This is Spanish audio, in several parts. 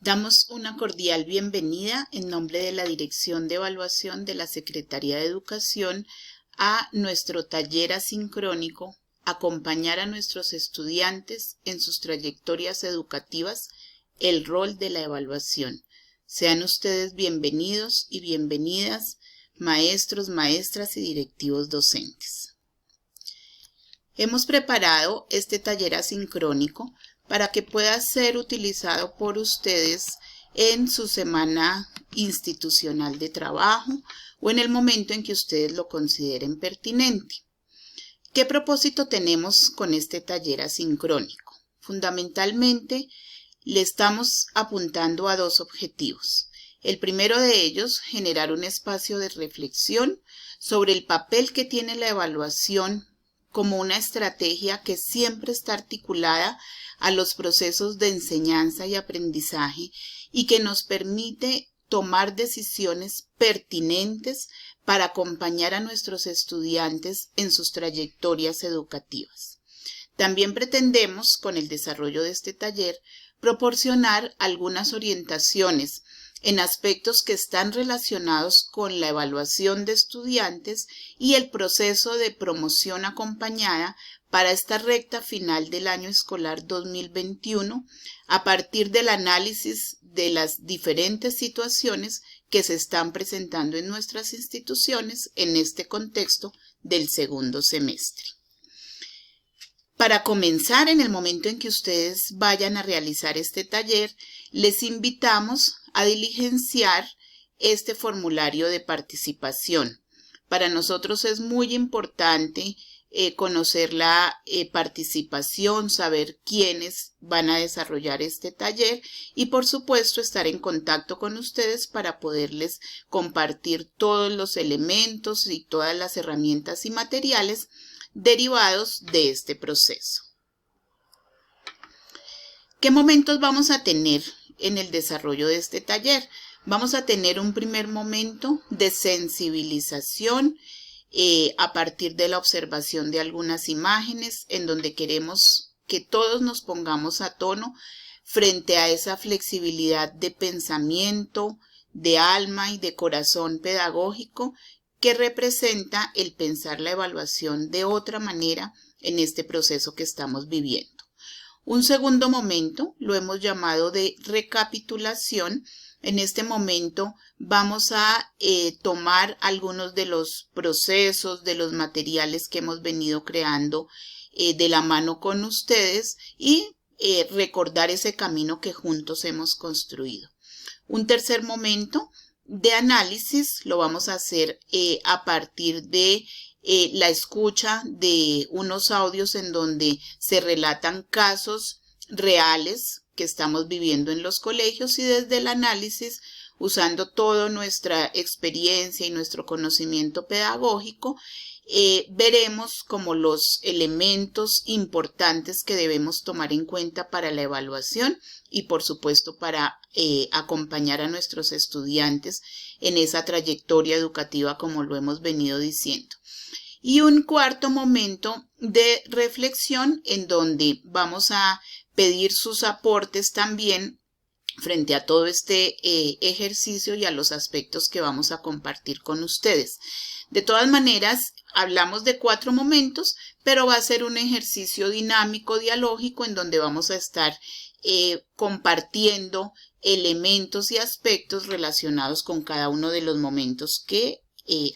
Damos una cordial bienvenida en nombre de la Dirección de Evaluación de la Secretaría de Educación a nuestro taller asincrónico, acompañar a nuestros estudiantes en sus trayectorias educativas, el rol de la evaluación. Sean ustedes bienvenidos y bienvenidas, maestros, maestras y directivos docentes. Hemos preparado este taller asincrónico para que pueda ser utilizado por ustedes en su semana institucional de trabajo o en el momento en que ustedes lo consideren pertinente. ¿Qué propósito tenemos con este taller asincrónico? Fundamentalmente, le estamos apuntando a dos objetivos. El primero de ellos, generar un espacio de reflexión sobre el papel que tiene la evaluación como una estrategia que siempre está articulada a los procesos de enseñanza y aprendizaje y que nos permite tomar decisiones pertinentes para acompañar a nuestros estudiantes en sus trayectorias educativas. También pretendemos, con el desarrollo de este taller, proporcionar algunas orientaciones en aspectos que están relacionados con la evaluación de estudiantes y el proceso de promoción acompañada para esta recta final del año escolar 2021 a partir del análisis de las diferentes situaciones que se están presentando en nuestras instituciones en este contexto del segundo semestre. Para comenzar, en el momento en que ustedes vayan a realizar este taller, les invitamos a diligenciar este formulario de participación. Para nosotros es muy importante conocer la participación, saber quiénes van a desarrollar este taller y por supuesto estar en contacto con ustedes para poderles compartir todos los elementos y todas las herramientas y materiales derivados de este proceso. ¿Qué momentos vamos a tener en el desarrollo de este taller? Vamos a tener un primer momento de sensibilización a partir de la observación de algunas imágenes en donde queremos que todos nos pongamos a tono frente a esa flexibilidad de pensamiento, de alma y de corazón pedagógico que representa el pensar la evaluación de otra manera en este proceso que estamos viviendo. Un segundo momento lo hemos llamado de recapitulación. En este momento vamos a tomar algunos de los procesos, de los materiales que hemos venido creando de la mano con ustedes y recordar ese camino que juntos hemos construido. Un tercer momento de análisis lo vamos a hacer a partir de la escucha de unos audios en donde se relatan casos reales que estamos viviendo en los colegios y desde el análisis, usando toda nuestra experiencia y nuestro conocimiento pedagógico, veremos como los elementos importantes que debemos tomar en cuenta para la evaluación y por supuesto para acompañar a nuestros estudiantes en esa trayectoria educativa como lo hemos venido diciendo. Y un cuarto momento de reflexión en donde vamos a pedir sus aportes también frente a todo este ejercicio y a los aspectos que vamos a compartir con ustedes. De todas maneras, hablamos de 4 momentos, pero va a ser un ejercicio dinámico, dialógico, en donde vamos a estar compartiendo elementos y aspectos relacionados con cada uno de los momentos que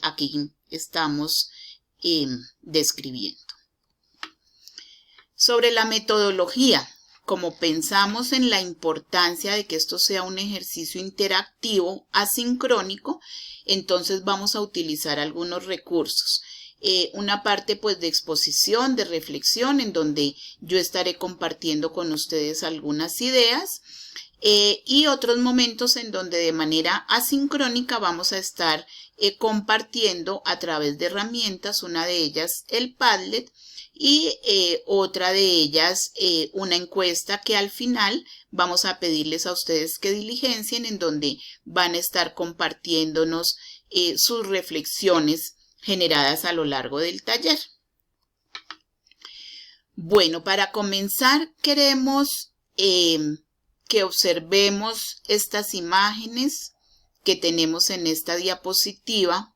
aquí estamos describiendo. Sobre la metodología, como pensamos en la importancia de que esto sea un ejercicio interactivo, asincrónico, entonces vamos a utilizar algunos recursos. Una parte pues de exposición, de reflexión, en donde yo estaré compartiendo con ustedes algunas ideas y otros momentos en donde de manera asincrónica vamos a estar compartiendo a través de herramientas, una de ellas el Padlet y otra de ellas una encuesta que al final vamos a pedirles a ustedes que diligencien, en donde van a estar compartiéndonos sus reflexiones generadas a lo largo del taller. Bueno, para comenzar queremos que observemos estas imágenes que tenemos en esta diapositiva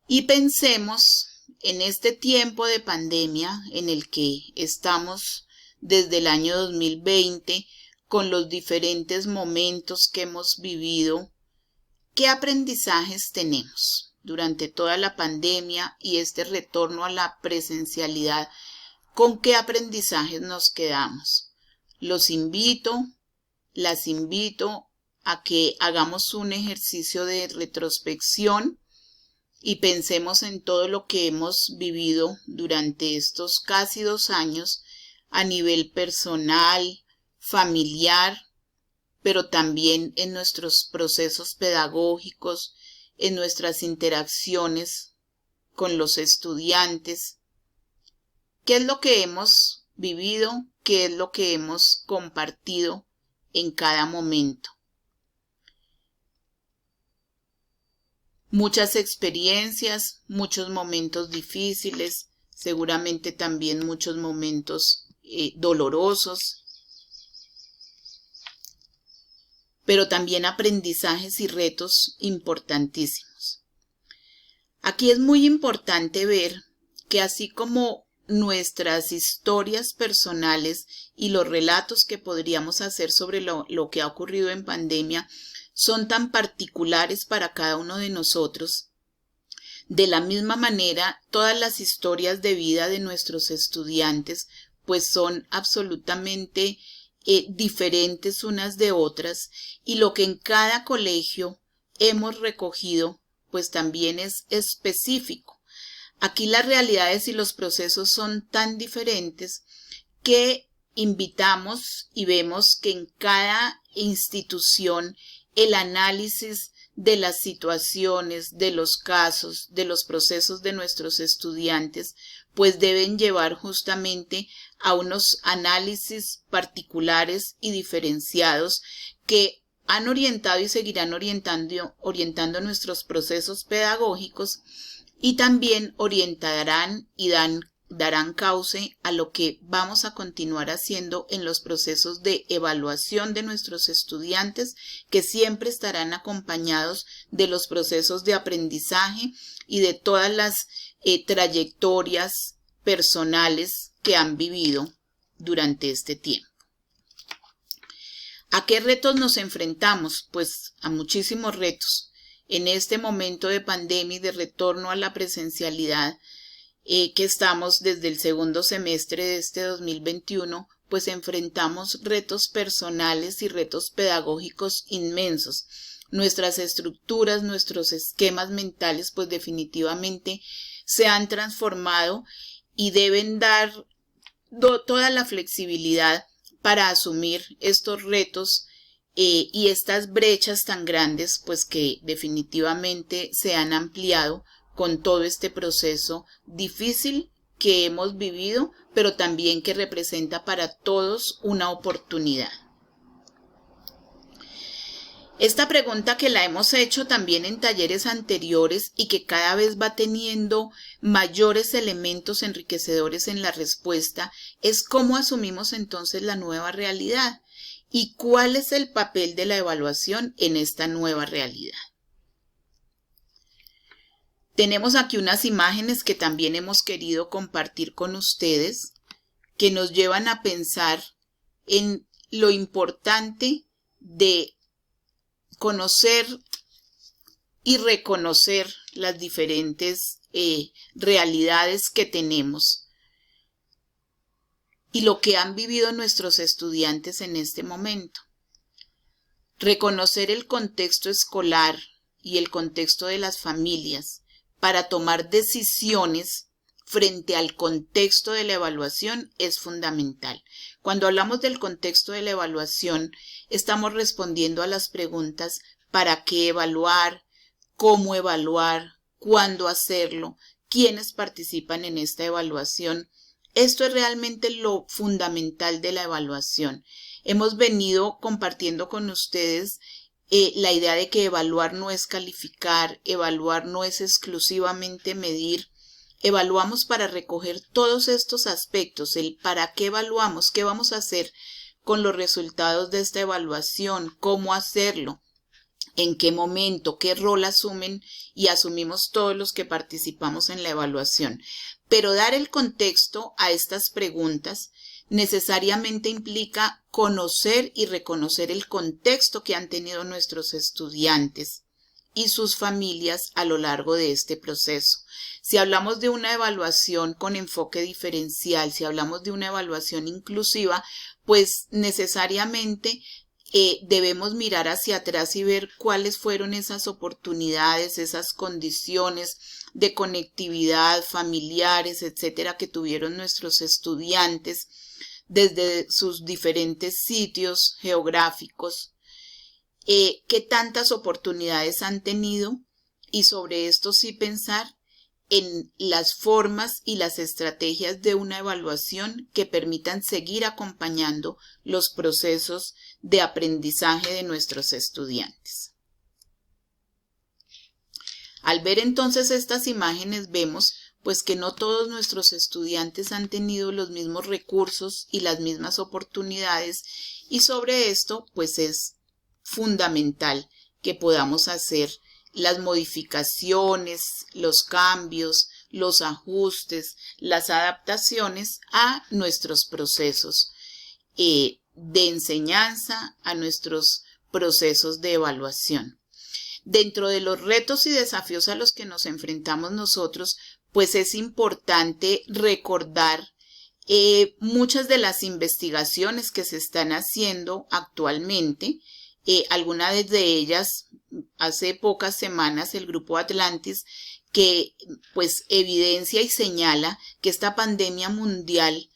y pensemos en este tiempo de pandemia en el que estamos desde el año 2020 con los diferentes momentos que hemos vivido. ¿Qué aprendizajes tenemos durante toda la pandemia y este retorno a la presencialidad? ¿Con qué aprendizajes nos quedamos? Las invito a que hagamos un ejercicio de retrospección y pensemos en todo lo que hemos vivido durante estos casi 2 años a nivel personal, familiar, pero también en nuestros procesos pedagógicos, en nuestras interacciones con los estudiantes. ¿Qué es lo que hemos vivido? ¿Qué es lo que hemos compartido en cada momento? Muchas experiencias, muchos momentos difíciles, seguramente también muchos momentos dolorosos, pero también aprendizajes y retos importantísimos. Aquí es muy importante ver que así como nuestras historias personales y los relatos que podríamos hacer sobre lo que ha ocurrido en pandemia son tan particulares para cada uno de nosotros, de la misma manera todas las historias de vida de nuestros estudiantes pues son absolutamente diferentes unas de otras, y lo que en cada colegio hemos recogido pues también es específico. Aquí las realidades y los procesos son tan diferentes que invitamos y vemos que en cada institución el análisis de las situaciones, de los casos, de los procesos de nuestros estudiantes, pues deben llevar justamente a unos análisis particulares y diferenciados que han orientado y seguirán orientando nuestros procesos pedagógicos, y también orientarán y darán cauce a lo que vamos a continuar haciendo en los procesos de evaluación de nuestros estudiantes, que siempre estarán acompañados de los procesos de aprendizaje y de todas las trayectorias personales que han vivido durante este tiempo. ¿A qué retos nos enfrentamos? Pues a muchísimos retos. En este momento de pandemia y de retorno a la presencialidad que estamos desde el segundo semestre de este 2021, pues enfrentamos retos personales y retos pedagógicos inmensos. Nuestras estructuras, nuestros esquemas mentales, pues definitivamente se han transformado y deben dar toda la flexibilidad para asumir estos retos y estas brechas tan grandes, pues que definitivamente se han ampliado con todo este proceso difícil que hemos vivido, pero también que representa para todos una oportunidad. Esta pregunta que la hemos hecho también en talleres anteriores y que cada vez va teniendo mayores elementos enriquecedores en la respuesta es cómo asumimos entonces la nueva realidad y cuál es el papel de la evaluación en esta nueva realidad. Tenemos aquí unas imágenes que también hemos querido compartir con ustedes que nos llevan a pensar en lo importante de conocer y reconocer las diferentes realidades que tenemos y lo que han vivido nuestros estudiantes en este momento. Reconocer el contexto escolar y el contexto de las familias para tomar decisiones frente al contexto de la evaluación es fundamental. Cuando hablamos del contexto de la evaluación, estamos respondiendo a las preguntas: ¿para qué evaluar? ¿Cómo evaluar? ¿Cuándo hacerlo? ¿Quiénes participan en esta evaluación? Esto es realmente lo fundamental de la evaluación. Hemos venido compartiendo con ustedes la idea de que evaluar no es calificar, evaluar no es exclusivamente medir. Evaluamos para recoger todos estos aspectos, el para qué evaluamos, qué vamos a hacer con los resultados de esta evaluación, cómo hacerlo, en qué momento, qué rol asumen y asumimos todos los que participamos en la evaluación. Pero dar el contexto a estas preguntas necesariamente implica conocer y reconocer el contexto que han tenido nuestros estudiantes y sus familias a lo largo de este proceso. Si hablamos de una evaluación con enfoque diferencial, si hablamos de una evaluación inclusiva, pues necesariamente debemos mirar hacia atrás y ver cuáles fueron esas oportunidades, esas condiciones de conectividad, familiares, etcétera, que tuvieron nuestros estudiantes desde sus diferentes sitios geográficos, qué tantas oportunidades han tenido, y sobre esto sí pensar en las formas y las estrategias de una evaluación que permitan seguir acompañando los procesos de aprendizaje de nuestros estudiantes. Al ver entonces estas imágenes vemos pues que no todos nuestros estudiantes han tenido los mismos recursos y las mismas oportunidades, y sobre esto pues es fundamental que podamos hacer las modificaciones, los cambios, los ajustes, las adaptaciones a nuestros procesos de enseñanza, a nuestros procesos de evaluación. Dentro de los retos y desafíos a los que nos enfrentamos nosotros, pues es importante recordar muchas de las investigaciones que se están haciendo actualmente. Algunas de ellas, hace pocas semanas, el Grupo Atlantis, que pues evidencia y señala que esta pandemia mundial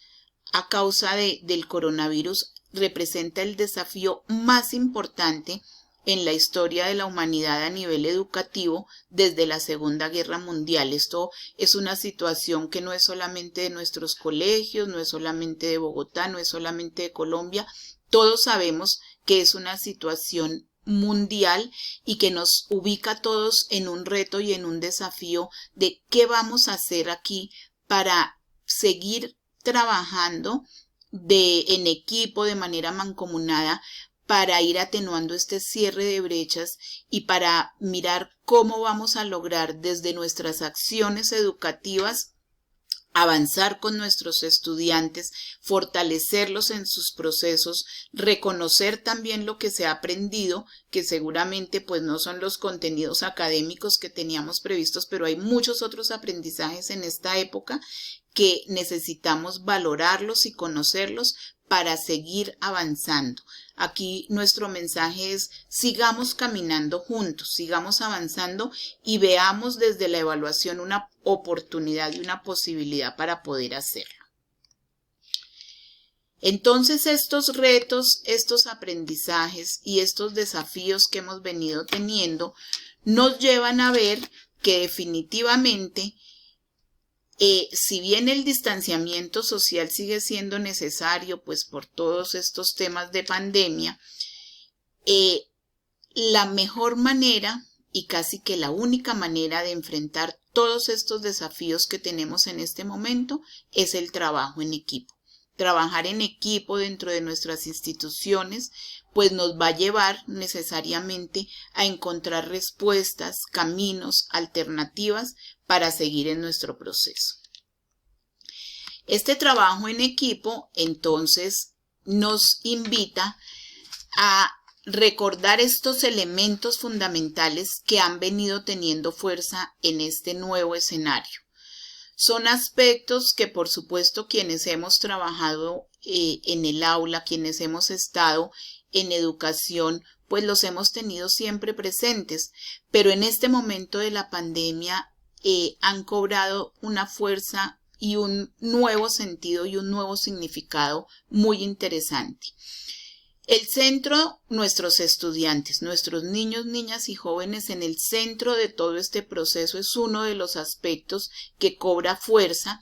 a causa del coronavirus representa el desafío más importante en la historia de la humanidad a nivel educativo desde la Segunda Guerra Mundial. Esto es una situación que no es solamente de nuestros colegios, no es solamente de Bogotá, no es solamente de Colombia. Todos sabemos que es una situación mundial y que nos ubica a todos en un reto y en un desafío de qué vamos a hacer aquí para seguir trabajando en equipo, de manera mancomunada, para ir atenuando este cierre de brechas y para mirar cómo vamos a lograr desde nuestras acciones educativas avanzar con nuestros estudiantes, fortalecerlos en sus procesos, reconocer también lo que se ha aprendido, que seguramente pues no son los contenidos académicos que teníamos previstos, pero hay muchos otros aprendizajes en esta época que necesitamos valorarlos y conocerlos para seguir avanzando. Aquí nuestro mensaje es: sigamos caminando juntos, sigamos avanzando y veamos desde la evaluación una oportunidad y una posibilidad para poder hacerlo. Entonces estos retos, estos aprendizajes y estos desafíos que hemos venido teniendo nos llevan a ver que definitivamente si bien el distanciamiento social sigue siendo necesario, pues por todos estos temas de pandemia, la mejor manera y casi que la única manera de enfrentar todos estos desafíos que tenemos en este momento es el trabajo en equipo. Trabajar en equipo dentro de nuestras instituciones pues nos va a llevar necesariamente a encontrar respuestas, caminos, alternativas para seguir en nuestro proceso. Este trabajo en equipo entonces nos invita a recordar estos elementos fundamentales que han venido teniendo fuerza en este nuevo escenario. Son aspectos que por supuesto quienes hemos trabajado en el aula, quienes hemos estado en educación, pues los hemos tenido siempre presentes, pero en este momento de la pandemia han cobrado una fuerza y un nuevo sentido y un nuevo significado muy interesante. El centro, nuestros estudiantes, nuestros niños, niñas y jóvenes en el centro de todo este proceso es uno de los aspectos que cobra fuerza,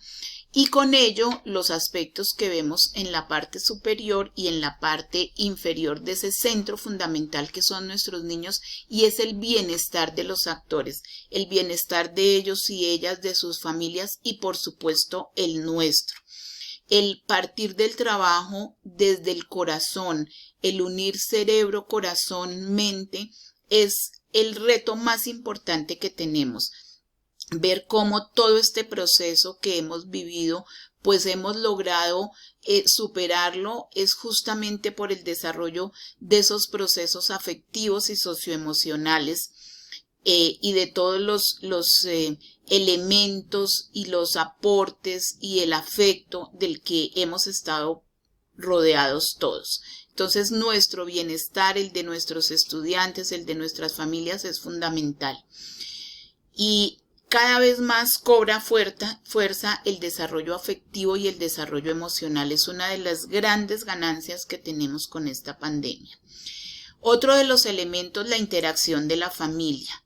y con ello los aspectos que vemos en la parte superior y en la parte inferior de ese centro fundamental que son nuestros niños, y es el bienestar de los actores, el bienestar de ellos y ellas, de sus familias y por supuesto el nuestro. el partir del trabajo desde el corazón, el unir cerebro, corazón, mente, es el reto más importante que tenemos. Ver cómo todo este proceso que hemos vivido, pues hemos logrado superarlo, es justamente por el desarrollo de esos procesos afectivos y socioemocionales y de todos los elementos y los aportes y el afecto del que hemos estado rodeados todos. Entonces, nuestro bienestar, el de nuestros estudiantes, el de nuestras familias es fundamental. Y cada vez más cobra fuerza el desarrollo afectivo y el desarrollo emocional. Es una de las grandes ganancias que tenemos con esta pandemia. Otro de los elementos, la interacción de la familia.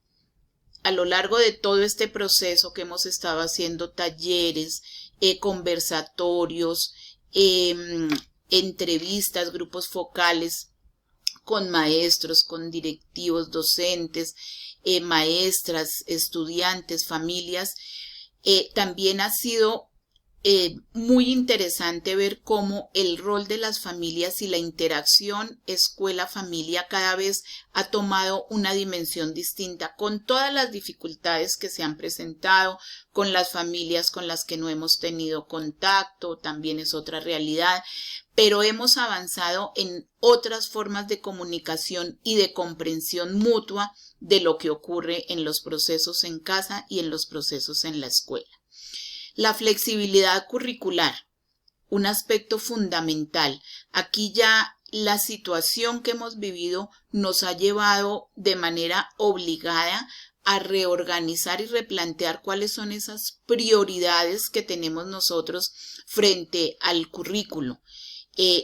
A lo largo de todo este proceso que hemos estado haciendo talleres, conversatorios, entrevistas, grupos focales con maestros, con directivos, docentes, maestras, estudiantes, familias, también ha sido muy interesante ver cómo el rol de las familias y la interacción escuela-familia cada vez ha tomado una dimensión distinta, con todas las dificultades que se han presentado, con las familias con las que no hemos tenido contacto, también es otra realidad, pero hemos avanzado en otras formas de comunicación y de comprensión mutua de lo que ocurre en los procesos en casa y en los procesos en la escuela. La flexibilidad curricular, un aspecto fundamental. Aquí ya la situación que hemos vivido nos ha llevado de manera obligada a reorganizar y replantear cuáles son esas prioridades que tenemos nosotros frente al currículo.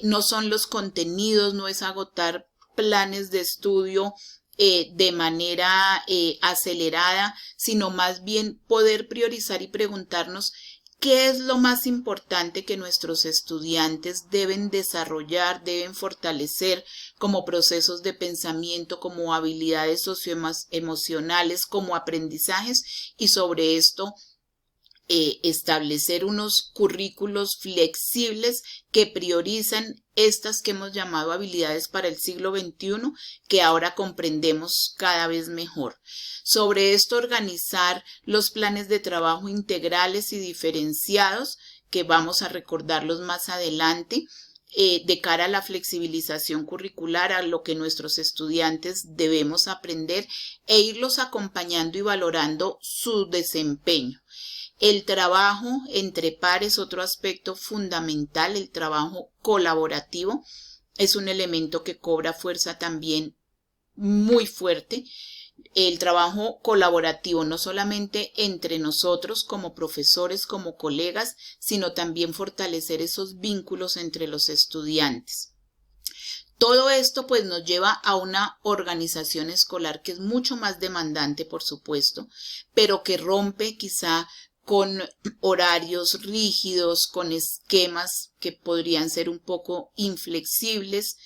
No son los contenidos, no es agotar planes de estudio de manera acelerada, sino más bien poder priorizar y preguntarnos qué es lo más importante que nuestros estudiantes deben desarrollar, deben fortalecer como procesos de pensamiento, como habilidades socioemocionales, como aprendizajes, y sobre esto establecer unos currículos flexibles que priorizan estas que hemos llamado habilidades para el siglo XXI, que ahora comprendemos cada vez mejor. Sobre esto, organizar los planes de trabajo integrales y diferenciados, que vamos a recordarlos más adelante, de cara a la flexibilización curricular, a lo que nuestros estudiantes debemos aprender e irlos acompañando y valorando su desempeño. El trabajo entre pares, otro aspecto fundamental, el trabajo colaborativo, es un elemento que cobra fuerza también muy fuerte. El trabajo colaborativo no solamente entre nosotros como profesores, como colegas, sino también fortalecer esos vínculos entre los estudiantes. Todo esto pues nos lleva a una organización escolar que es mucho más demandante, por supuesto, pero que rompe quizá con horarios rígidos, con esquemas que podrían ser un poco inflexibles,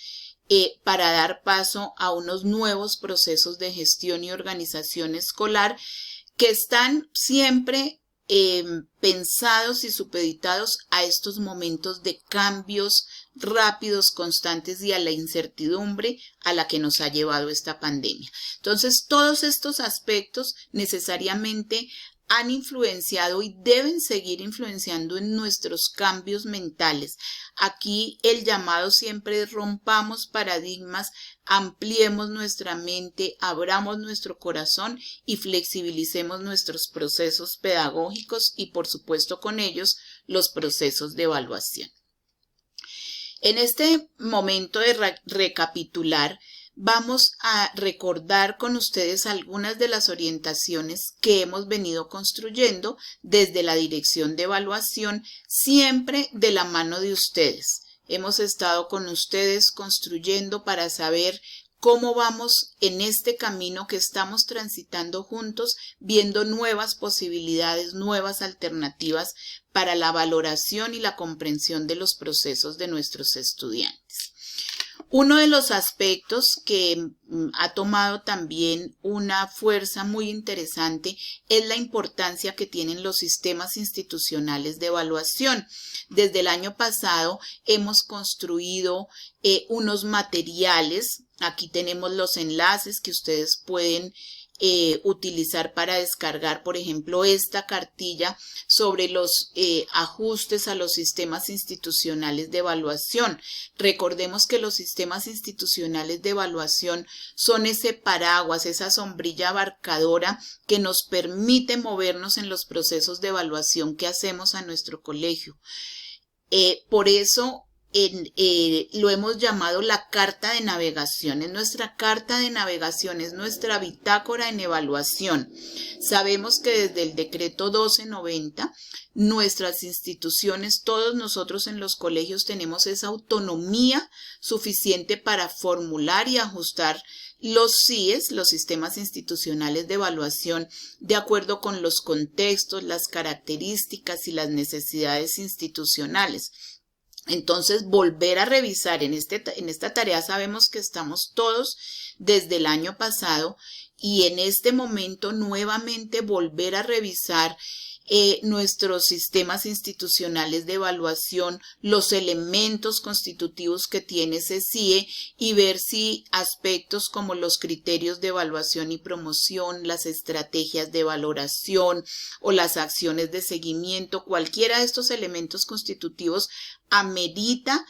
para dar paso a unos nuevos procesos de gestión y organización escolar que están siempre pensados y supeditados a estos momentos de cambios rápidos, constantes y a la incertidumbre a la que nos ha llevado esta pandemia. Entonces, todos estos aspectos necesariamente han influenciado y deben seguir influenciando en nuestros cambios mentales. Aquí el llamado siempre es: rompamos paradigmas, ampliemos nuestra mente, abramos nuestro corazón y flexibilicemos nuestros procesos pedagógicos y, por supuesto, con ellos los procesos de evaluación. En este momento de recapitular, vamos a recordar con ustedes algunas de las orientaciones que hemos venido construyendo desde la Dirección de Evaluación, siempre de la mano de ustedes. Hemos estado con ustedes construyendo para saber cómo vamos en este camino que estamos transitando juntos, viendo nuevas posibilidades, nuevas alternativas para la valoración y la comprensión de los procesos de nuestros estudiantes. Uno de los aspectos que ha tomado también una fuerza muy interesante es la importancia que tienen los sistemas institucionales de evaluación. Desde el año pasado hemos construido unos materiales. Aquí tenemos los enlaces que ustedes pueden utilizar para descargar, por ejemplo, esta cartilla sobre los ajustes a los sistemas institucionales de evaluación. Recordemos que los sistemas institucionales de evaluación son ese paraguas, esa sombrilla abarcadora que nos permite movernos en los procesos de evaluación que hacemos a nuestro colegio. Por eso lo hemos llamado la carta de navegación. Es nuestra carta de navegación, es nuestra bitácora en evaluación. Sabemos que desde el decreto 1290, nuestras instituciones, todos nosotros en los colegios tenemos esa autonomía suficiente para formular y ajustar los CIEs, los sistemas institucionales de evaluación, de acuerdo con los contextos, las características y las necesidades institucionales. Entonces, volver a revisar en esta tarea, sabemos que estamos todos desde el año pasado, y en este momento nuevamente volver a revisar nuestros sistemas institucionales de evaluación, los elementos constitutivos que tiene ese CIE, y ver si aspectos como los criterios de evaluación y promoción, las estrategias de valoración o las acciones de seguimiento, cualquiera de estos elementos constitutivos amerita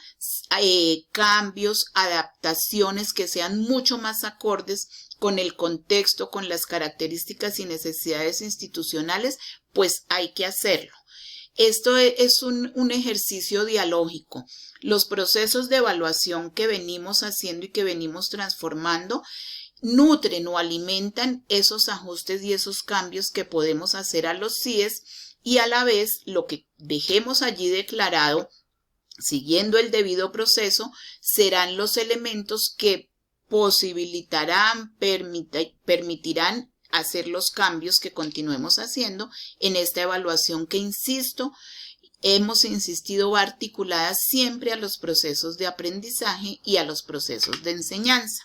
cambios, adaptaciones que sean mucho más acordes con el contexto, con las características y necesidades institucionales, pues hay que hacerlo. Esto es un ejercicio dialógico. Los procesos de evaluación que venimos haciendo y que venimos transformando nutren o alimentan esos ajustes y esos cambios que podemos hacer a los CIEs, y a la vez lo que dejemos allí declarado, siguiendo el debido proceso, serán los elementos que posibilitarán, permitirán hacer los cambios que continuemos haciendo en esta evaluación que, insisto, hemos insistido, va articulada siempre a los procesos de aprendizaje y a los procesos de enseñanza.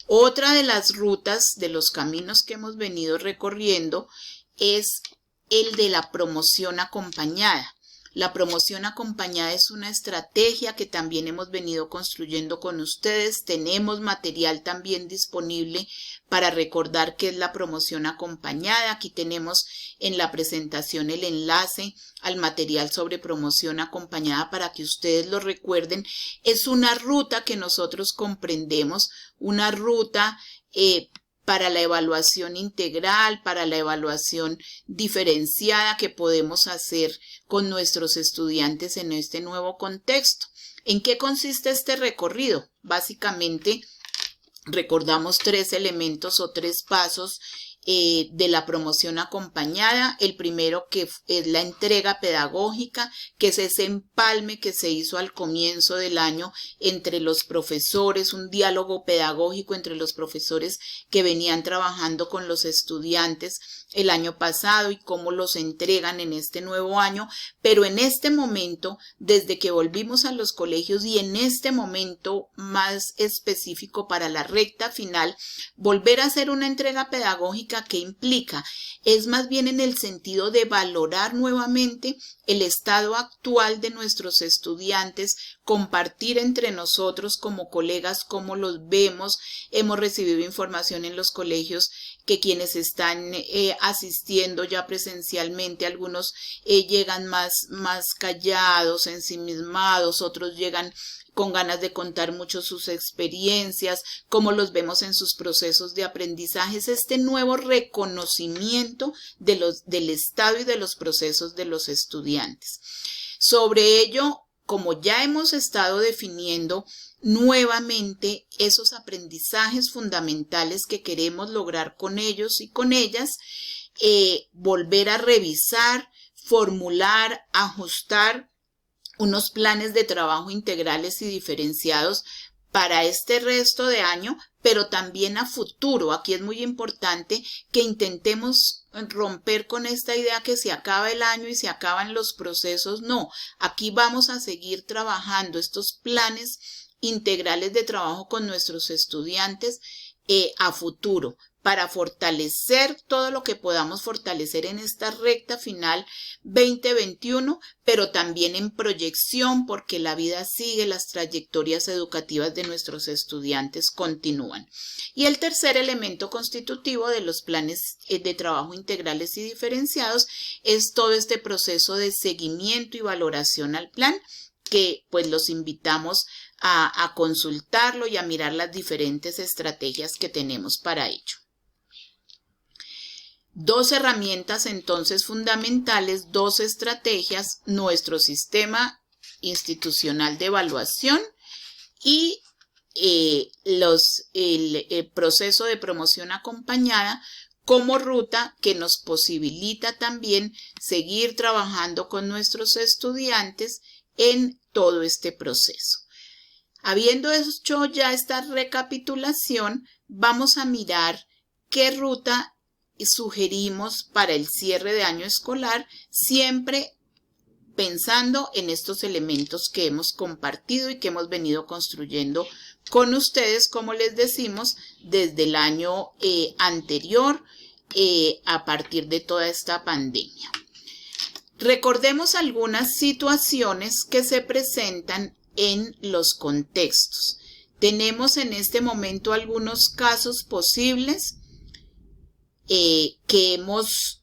Otra de las rutas, de los caminos que hemos venido recorriendo, es el de la promoción acompañada. La promoción acompañada es una estrategia que también hemos venido construyendo con ustedes. Tenemos material también disponible para recordar qué es la promoción acompañada. Aquí tenemos en la presentación el enlace al material sobre promoción acompañada para que ustedes lo recuerden. Es una ruta que nosotros comprendemos, una ruta para la evaluación integral, para la evaluación diferenciada que podemos hacer con nuestros estudiantes en este nuevo contexto. ¿En qué consiste este recorrido? Básicamente, recordamos 3 elementos o 3 pasos de la promoción acompañada. El primero, que es la entrega pedagógica, que es ese empalme que se hizo al comienzo del año entre los profesores, un diálogo pedagógico entre los profesores que venían trabajando con los estudiantes el año pasado y cómo los entregan en este nuevo año. Pero en este momento, desde que volvimos a los colegios, y en este momento más específico para la recta final, volver a hacer una entrega pedagógica que implica, es más bien en el sentido de valorar nuevamente el estado actual de nuestros estudiantes, compartir entre nosotros como colegas cómo los vemos. Hemos recibido información en los colegios que quienes están asistiendo ya presencialmente, algunos llegan más callados, ensimismados, otros llegan con ganas de contar mucho sus experiencias, cómo los vemos en sus procesos de aprendizaje. Es este nuevo reconocimiento del estado y de los procesos de los estudiantes. Sobre ello, como ya hemos estado definiendo nuevamente esos aprendizajes fundamentales que queremos lograr con ellos y con ellas, volver a revisar, formular, ajustar unos planes de trabajo integrales y diferenciados para este resto de año, pero también a futuro. Aquí es muy importante que intentemos romper con esta idea que se acaba el año y se acaban los procesos. No, aquí vamos a seguir trabajando estos planes integrales de trabajo con nuestros estudiantes a futuro, para fortalecer todo lo que podamos fortalecer en esta recta final 2021, pero también en proyección, porque la vida sigue, las trayectorias educativas de nuestros estudiantes continúan. Y el tercer elemento constitutivo de los planes de trabajo integrales y diferenciados es todo este proceso de seguimiento y valoración al plan, que pues los invitamos a consultarlo y a mirar las diferentes estrategias que tenemos para ello. Dos herramientas entonces fundamentales, dos estrategias: nuestro sistema institucional de evaluación y el proceso de promoción acompañada como ruta que nos posibilita también seguir trabajando con nuestros estudiantes en todo este proceso. Habiendo hecho ya esta recapitulación, vamos a mirar qué ruta sugerimos para el cierre de año escolar, siempre pensando en estos elementos que hemos compartido y que hemos venido construyendo con ustedes, como les decimos, desde el año anterior, a partir de toda esta pandemia. Recordemos algunas situaciones que se presentan en los contextos. Tenemos en este momento algunos casos posibles que hemos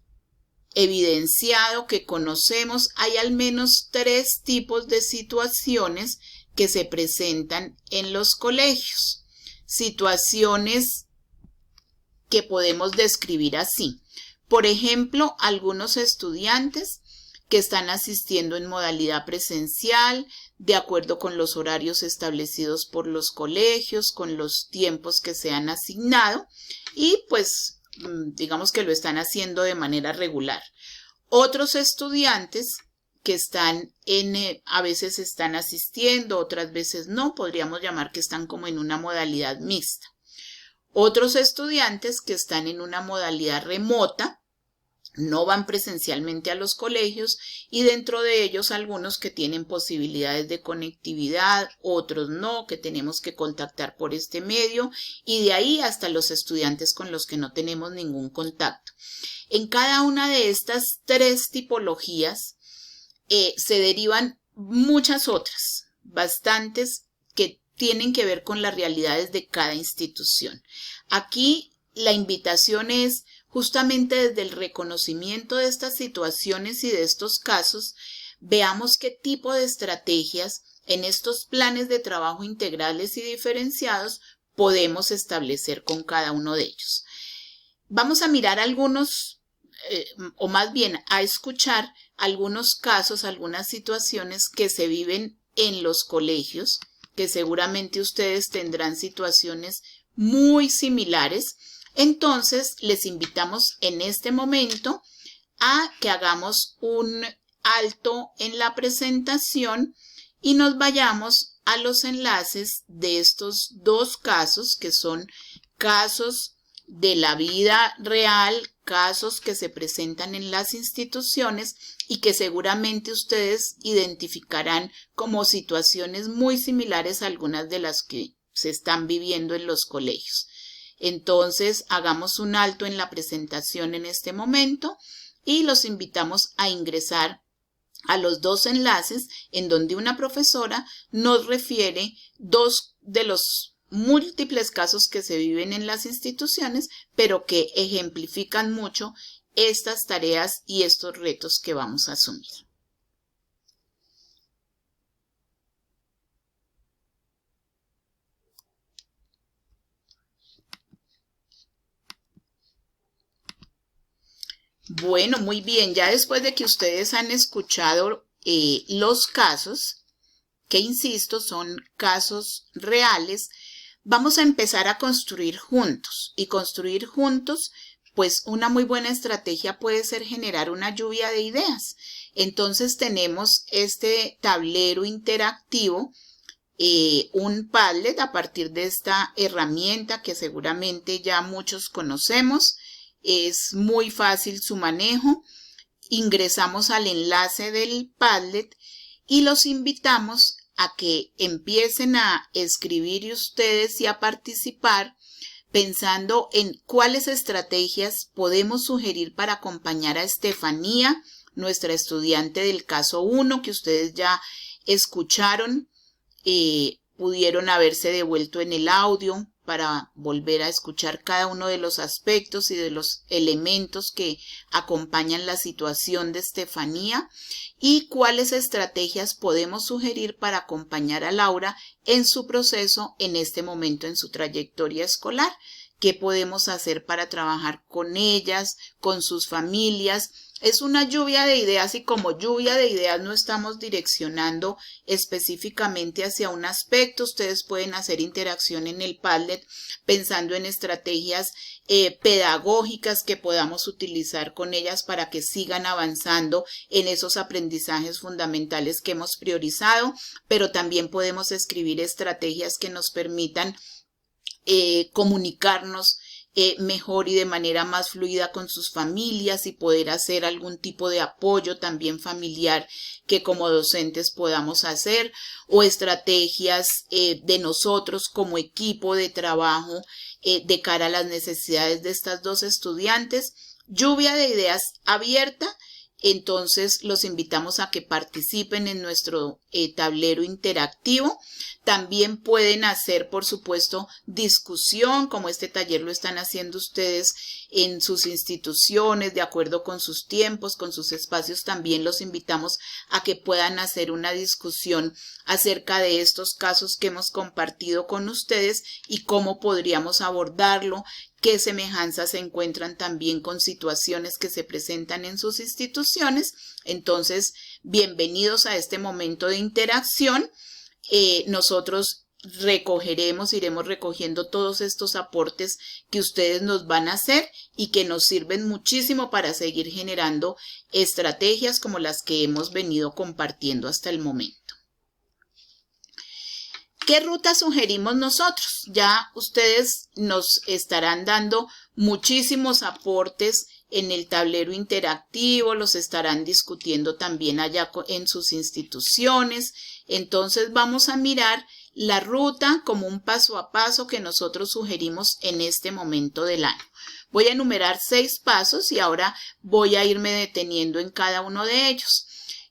evidenciado, que conocemos. Hay al menos 3 tipos de situaciones que se presentan en los colegios. Situaciones que podemos describir así. Por ejemplo, algunos estudiantes que están asistiendo en modalidad presencial, de acuerdo con los horarios establecidos por los colegios, con los tiempos que se han asignado, y pues digamos que lo están haciendo de manera regular. Otros estudiantes que están a veces están asistiendo, otras veces no, podríamos llamar que están como en una modalidad mixta. Otros estudiantes que están en una modalidad remota, no van presencialmente a los colegios, y dentro de ellos algunos que tienen posibilidades de conectividad, otros no, que tenemos que contactar por este medio, y de ahí hasta los estudiantes con los que no tenemos ningún contacto. En cada una de estas 3 tipologías se derivan muchas otras, bastantes, que tienen que ver con las realidades de cada institución. Aquí la invitación es justamente desde el reconocimiento de estas situaciones y de estos casos, veamos qué tipo de estrategias en estos planes de trabajo integrales y diferenciados podemos establecer con cada uno de ellos. Vamos a mirar algunos, o más bien a escuchar algunos casos, algunas situaciones que se viven en los colegios, que seguramente ustedes tendrán situaciones muy similares. Entonces, les invitamos en este momento a que hagamos un alto en la presentación y nos vayamos a los enlaces de estos 2 casos, que son casos de la vida real, casos que se presentan en las instituciones y que seguramente ustedes identificarán como situaciones muy similares a algunas de las que se están viviendo en los colegios. Entonces, hagamos un alto en la presentación en este momento y los invitamos a ingresar a los 2 enlaces en donde una profesora nos refiere 2 de los múltiples casos que se viven en las instituciones, pero que ejemplifican mucho estas tareas y estos retos que vamos a asumir. Bueno, muy bien, ya después de que ustedes han escuchado los casos, que insisto, son casos reales, vamos a empezar a construir juntos. Y construir juntos, pues una muy buena estrategia puede ser generar una lluvia de ideas. Entonces tenemos este tablero interactivo, un Padlet a partir de esta herramienta que seguramente ya muchos conocemos. Es muy fácil su manejo. Ingresamos al enlace del Padlet y los invitamos a que empiecen a escribir ustedes y a participar pensando en cuáles estrategias podemos sugerir para acompañar a Estefanía, nuestra estudiante del caso 1, que ustedes ya escucharon, pudieron haberse devuelto en el audio para volver a escuchar cada uno de los aspectos y de los elementos que acompañan la situación de Estefanía y cuáles estrategias podemos sugerir para acompañar a Laura en su proceso en este momento en su trayectoria escolar. ¿Qué podemos hacer para trabajar con ellas, con sus familias? Es una lluvia de ideas y como lluvia de ideas no estamos direccionando específicamente hacia un aspecto. Ustedes pueden hacer interacción en el Padlet pensando en estrategias pedagógicas que podamos utilizar con ellas para que sigan avanzando en esos aprendizajes fundamentales que hemos priorizado, pero también podemos escribir estrategias que nos permitan comunicarnos mejor y de manera más fluida con sus familias y poder hacer algún tipo de apoyo también familiar que como docentes podamos hacer o estrategias de nosotros como equipo de trabajo de cara a las necesidades de estas dos estudiantes. Lluvia de ideas abierta. Entonces los invitamos a que participen en nuestro tablero interactivo. También pueden hacer, por supuesto, discusión, como este taller lo están haciendo ustedes en sus instituciones, de acuerdo con sus tiempos, con sus espacios. También los invitamos a que puedan hacer una discusión acerca de estos casos que hemos compartido con ustedes y cómo podríamos abordarlo, qué semejanzas se encuentran también con situaciones que se presentan en sus instituciones. Entonces, bienvenidos a este momento de interacción. Nosotros iremos recogiendo todos estos aportes que ustedes nos van a hacer y que nos sirven muchísimo para seguir generando estrategias como las que hemos venido compartiendo hasta el momento. ¿Qué ruta sugerimos nosotros? Ya ustedes nos estarán dando muchísimos aportes en el tablero interactivo, los estarán discutiendo también allá en sus instituciones. Entonces vamos a mirar la ruta como un paso a paso que nosotros sugerimos en este momento del año. Voy a enumerar 6 pasos y ahora voy a irme deteniendo en cada uno de ellos.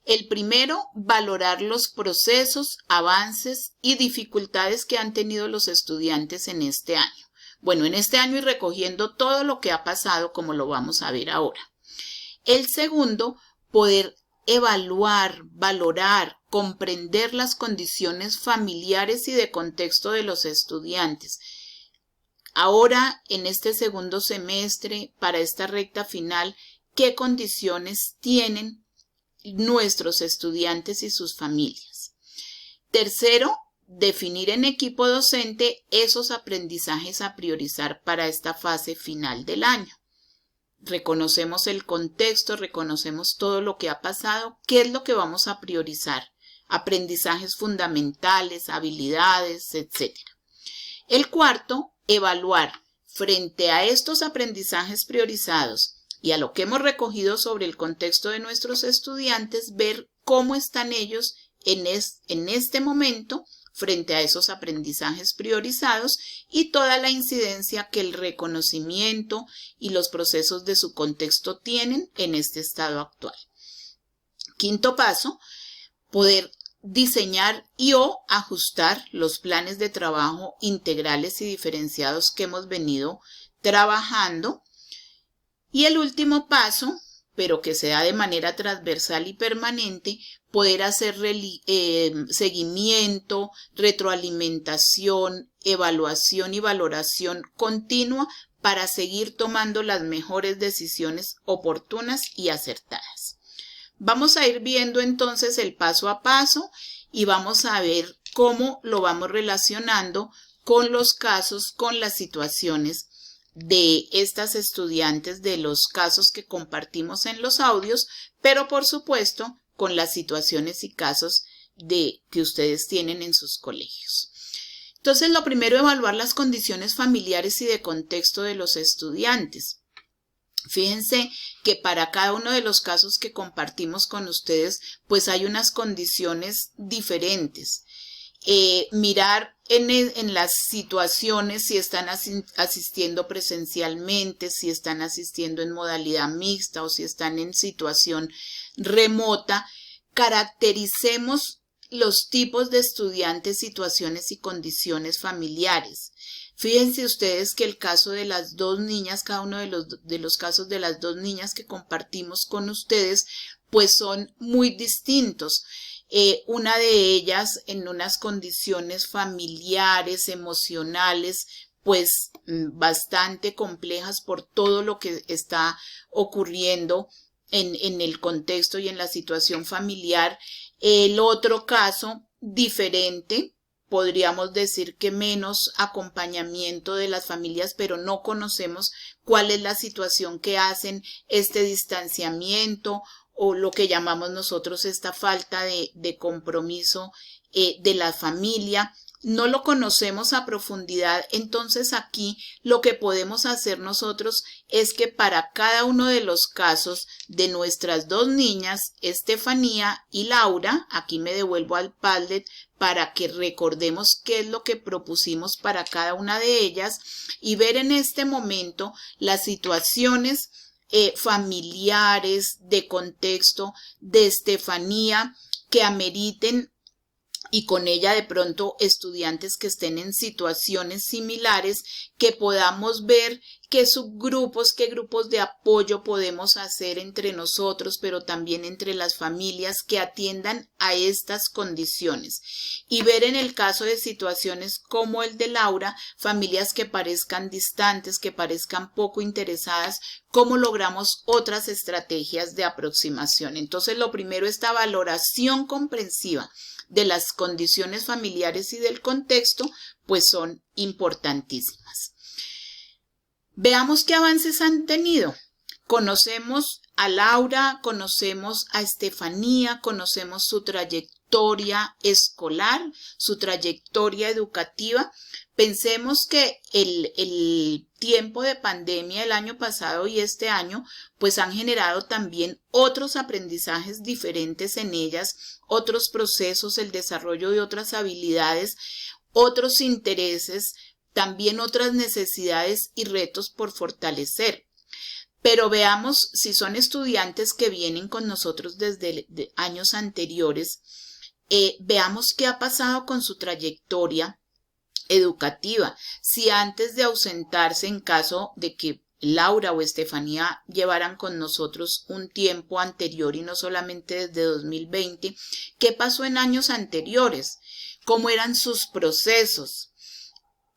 El primero, valorar los procesos, avances y dificultades que han tenido los estudiantes en este año. Bueno, en este año y recogiendo todo lo que ha pasado, como lo vamos a ver ahora. El segundo, poder evaluar, valorar, comprender las condiciones familiares y de contexto de los estudiantes. Ahora, en este segundo semestre, para esta recta final, ¿qué condiciones tienen nuestros estudiantes y sus familias? Tercero, definir en equipo docente esos aprendizajes a priorizar para esta fase final del año. Reconocemos el contexto, reconocemos todo lo que ha pasado, ¿qué es lo que vamos a priorizar? Aprendizajes fundamentales, habilidades, etc. El cuarto, evaluar frente a estos aprendizajes priorizados y a lo que hemos recogido sobre el contexto de nuestros estudiantes, ver cómo están ellos en este momento frente a esos aprendizajes priorizados y toda la incidencia que el reconocimiento y los procesos de su contexto tienen en este estado actual. Quinto paso, poder diseñar o ajustar los planes de trabajo integrales y diferenciados que hemos venido trabajando. Y el último paso, pero que se da de manera transversal y permanente, poder hacer seguimiento, retroalimentación, evaluación y valoración continua para seguir tomando las mejores decisiones oportunas y acertadas. Vamos a ir viendo entonces el paso a paso y vamos a ver cómo lo vamos relacionando con los casos, con las situaciones de estas estudiantes, de los casos que compartimos en los audios, pero por supuesto con las situaciones y casos que ustedes tienen en sus colegios. Entonces, lo primero, evaluar las condiciones familiares y de contexto de los estudiantes. Fíjense que para cada uno de los casos que compartimos con ustedes, pues hay unas condiciones diferentes. mirar en las situaciones si están asistiendo presencialmente, si están asistiendo en modalidad mixta o si están en situación remota. Caractericemos los tipos de estudiantes, situaciones y condiciones familiares. Fíjense ustedes que el caso de las dos niñas, cada uno de los casos de las dos niñas que compartimos con ustedes, pues son muy distintos. Una de ellas en unas condiciones familiares, emocionales, pues bastante complejas por todo lo que está ocurriendo en el contexto y en la situación familiar. El otro caso diferente, podríamos decir que menos acompañamiento de las familias, pero no conocemos cuál es la situación que hacen este distanciamiento o lo que llamamos nosotros esta falta de compromiso de la familia. No lo conocemos a profundidad, entonces aquí lo que podemos hacer nosotros es que para cada uno de los casos de nuestras dos niñas, Estefanía y Laura, aquí me devuelvo al Padlet para que recordemos qué es lo que propusimos para cada una de ellas y ver en este momento las situaciones familiares, de contexto de Estefanía que ameriten y con ella de pronto estudiantes que estén en situaciones similares, que podamos ver qué subgrupos, qué grupos de apoyo podemos hacer entre nosotros, pero también entre las familias que atiendan a estas condiciones. Y ver en el caso de situaciones como el de Laura, familias que parezcan distantes, que parezcan poco interesadas, cómo logramos otras estrategias de aproximación. Entonces, lo primero, esta valoración comprensiva de las condiciones familiares y del contexto, pues son importantísimas. Veamos qué avances han tenido. Conocemos a Laura, conocemos a Estefanía, conocemos su trayectoria escolar, su trayectoria educativa. Pensemos que el tiempo de pandemia el año pasado y este año pues han generado también otros aprendizajes diferentes en ellas, otros procesos, el desarrollo de otras habilidades, otros intereses, también otras necesidades y retos por fortalecer. Pero veamos si son estudiantes que vienen con nosotros desde años anteriores, veamos qué ha pasado con su trayectoria educativa. Si antes de ausentarse, en caso de que Laura o Estefanía llevaran con nosotros un tiempo anterior y no solamente desde 2020, ¿qué pasó en años anteriores? ¿Cómo eran sus procesos?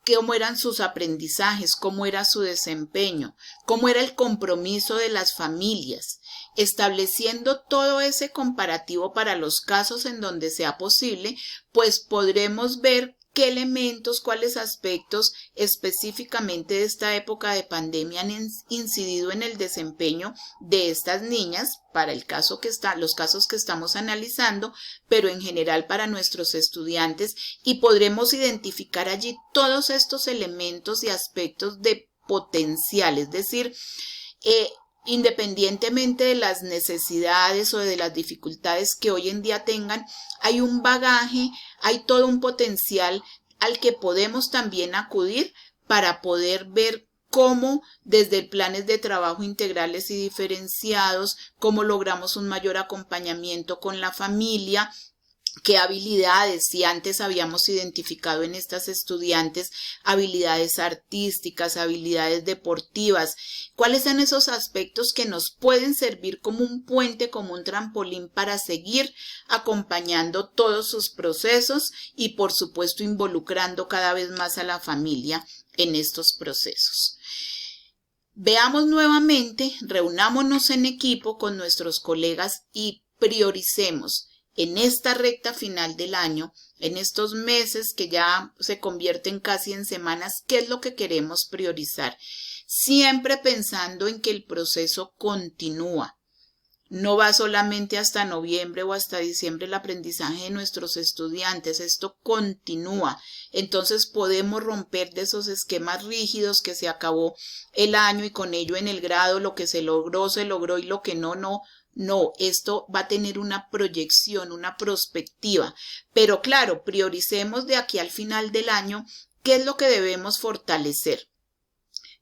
¿Cómo eran sus aprendizajes? ¿Cómo era su desempeño? ¿Cómo era el compromiso de las familias? Estableciendo todo ese comparativo para los casos en donde sea posible, pues podremos ver qué elementos, cuáles aspectos específicamente de esta época de pandemia han incidido en el desempeño de estas niñas para el caso los casos que estamos analizando, pero en general para nuestros estudiantes, y podremos identificar allí todos estos elementos y aspectos de potencial, es decir, independientemente de las necesidades o de las dificultades que hoy en día tengan, hay un bagaje, hay todo un potencial al que podemos también acudir para poder ver cómo desde planes de trabajo integrales y diferenciados, cómo logramos un mayor acompañamiento con la familia, qué habilidades, si antes habíamos identificado en estas estudiantes habilidades artísticas, habilidades deportivas, cuáles son esos aspectos que nos pueden servir como un puente, como un trampolín para seguir acompañando todos sus procesos y por supuesto involucrando cada vez más a la familia en estos procesos. Veamos nuevamente, reunámonos en equipo con nuestros colegas y prioricemos en esta recta final del año, en estos meses que ya se convierten casi en semanas, ¿qué es lo que queremos priorizar? Siempre pensando en que el proceso continúa. No va solamente hasta noviembre o hasta diciembre el aprendizaje de nuestros estudiantes, esto continúa. Entonces podemos romper de esos esquemas rígidos que se acabó el año y con ello en el grado lo que se logró y lo que no. No, esto va a tener una proyección, una perspectiva. Pero claro, prioricemos de aquí al final del año qué es lo que debemos fortalecer.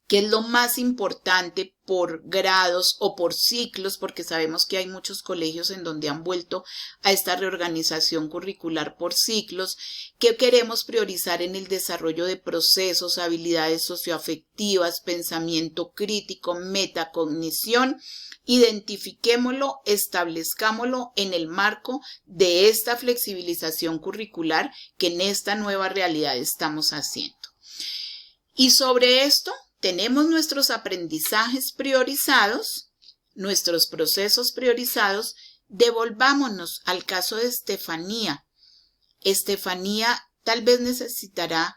¿Qué es lo más importante por grados o por ciclos? Porque sabemos que hay muchos colegios en donde han vuelto a esta reorganización curricular por ciclos. ¿Qué queremos priorizar en el desarrollo de procesos, habilidades socioafectivas, pensamiento crítico, metacognición? Identifiquémoslo, establezcámoslo en el marco de esta flexibilización curricular que en esta nueva realidad estamos haciendo. Y sobre esto, tenemos nuestros aprendizajes priorizados, nuestros procesos priorizados. Devolvámonos al caso de Estefanía. Estefanía tal vez necesitará,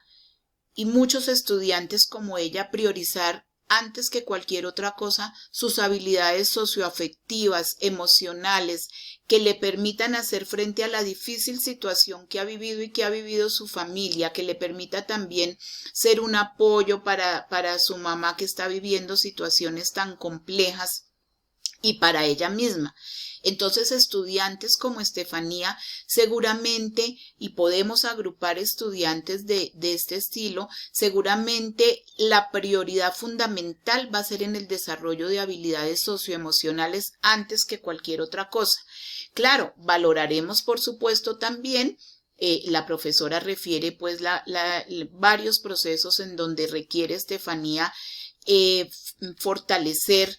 y muchos estudiantes como ella, priorizar antes que cualquier otra cosa sus habilidades socioafectivas, emocionales, que le permitan hacer frente a la difícil situación que ha vivido y que ha vivido su familia, que le permita también ser un apoyo para su mamá que está viviendo situaciones tan complejas y para ella misma. Entonces, estudiantes como Estefanía, seguramente, y podemos agrupar estudiantes de este estilo, seguramente la prioridad fundamental va a ser en el desarrollo de habilidades socioemocionales antes que cualquier otra cosa. Claro, valoraremos, por supuesto, también, la profesora refiere pues varios procesos en donde requiere Estefanía fortalecer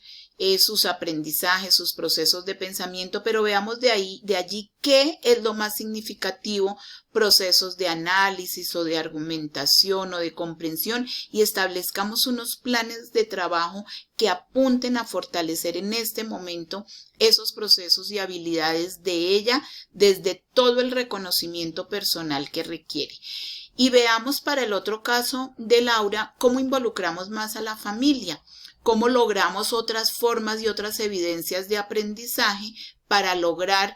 sus aprendizajes, sus procesos de pensamiento, pero veamos de allí qué es lo más significativo, procesos de análisis o de argumentación o de comprensión, y establezcamos unos planes de trabajo que apunten a fortalecer en este momento esos procesos y habilidades de ella desde todo el reconocimiento personal que requiere. Y veamos para el otro caso de Laura cómo involucramos más a la familia. Cómo logramos otras formas y otras evidencias de aprendizaje para lograr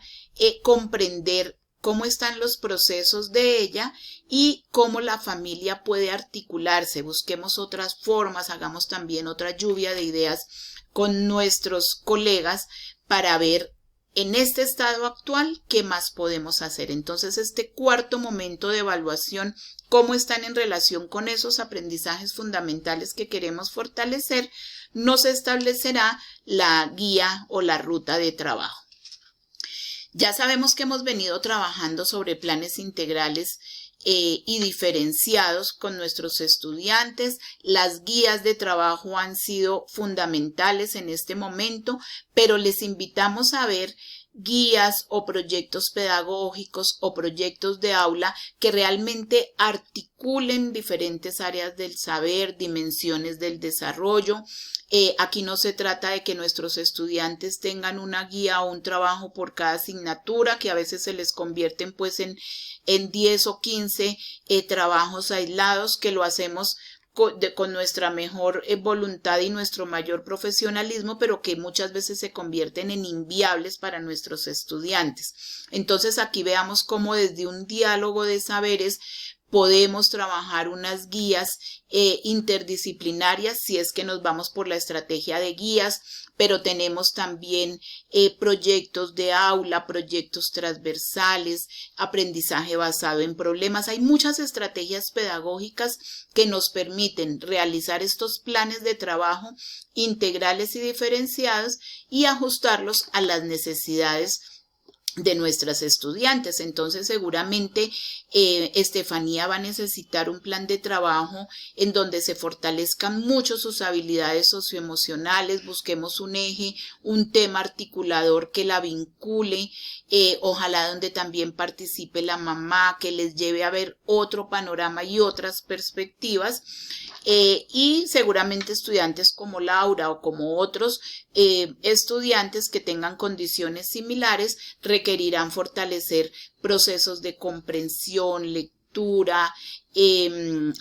comprender cómo están los procesos de ella y cómo la familia puede articularse. Busquemos otras formas, hagamos también otra lluvia de ideas con nuestros colegas para ver en este estado actual qué más podemos hacer. Entonces, este cuarto momento de evaluación, cómo están en relación con esos aprendizajes fundamentales que queremos fortalecer, nos establecerá la guía o la ruta de trabajo. Ya sabemos que hemos venido trabajando sobre planes integrales y diferenciados con nuestros estudiantes. Las guías de trabajo han sido fundamentales en este momento, pero les invitamos a ver guías o proyectos pedagógicos o proyectos de aula que realmente articulen diferentes áreas del saber, dimensiones del desarrollo. Aquí no se trata de que nuestros estudiantes tengan una guía o un trabajo por cada asignatura, que a veces se les convierten pues en 10 o 15 trabajos aislados, que lo hacemos con nuestra mejor voluntad y nuestro mayor profesionalismo, pero que muchas veces se convierten en inviables para nuestros estudiantes. Entonces aquí veamos cómo desde un diálogo de saberes podemos trabajar unas guías interdisciplinarias si es que nos vamos por la estrategia de guías, pero tenemos también proyectos de aula, proyectos transversales, aprendizaje basado en problemas. Hay muchas estrategias pedagógicas que nos permiten realizar estos planes de trabajo integrales y diferenciados y ajustarlos a las necesidades de nuestras estudiantes. Entonces seguramente Estefanía va a necesitar un plan de trabajo en donde se fortalezcan mucho sus habilidades socioemocionales, busquemos un eje, un tema articulador que la vincule, ojalá donde también participe la mamá, que les lleve a ver otro panorama y otras perspectivas. Y seguramente estudiantes como Laura o como otros estudiantes que tengan condiciones similares requerirán fortalecer procesos de comprensión, lectura,